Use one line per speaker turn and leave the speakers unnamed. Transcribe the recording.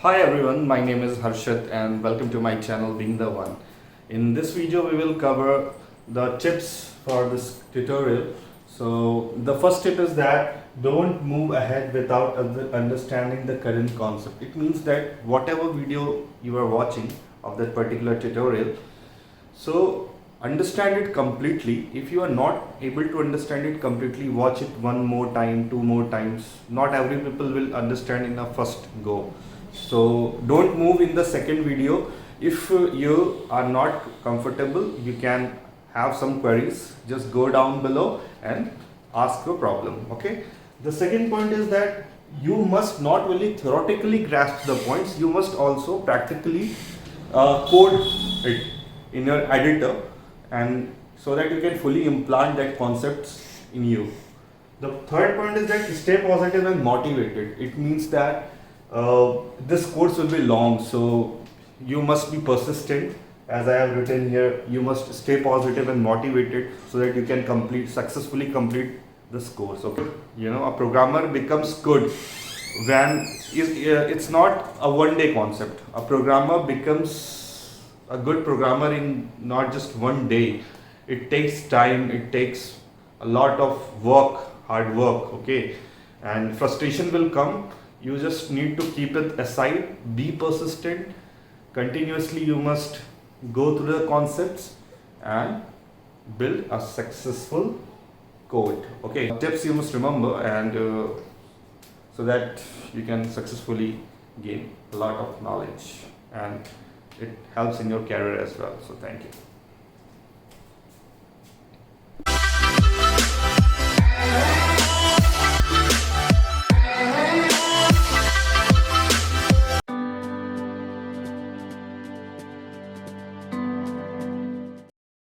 Hi everyone, my name is Harshit and welcome to my channel Being the One. In this video we will cover the tips for this tutorial. So the first tip is that don't move ahead without understanding the current concept. It means that whatever video you are watching of that particular tutorial, so understand it completely. If you are not able to understand it completely, watch it one more time, two more times. Not every people will understand in a first go. So don't move in the second video. If you are not comfortable, you can have some queries. Just go down below and ask your problem. Okay. The second point is that you must not only theoretically grasp the points, you must also practically code it in your editor, and so that you can fully implant that concepts in you. The third point is that stay positive and motivated. It means that this course will be long, so you must be persistent. As I have written here, you must stay positive and motivated so that you can successfully complete this course. Okay, a programmer becomes good when it's not a one-day concept. A programmer becomes a good programmer in not just one day. It takes time, it takes a lot of work, hard work. Okay, and frustration will come. You just need to keep it aside, be persistent. Continuously you must go through the concepts and build a successful code. Okay, tips you must remember, and so that you can successfully gain a lot of knowledge, and it helps in your career as well. So thank you.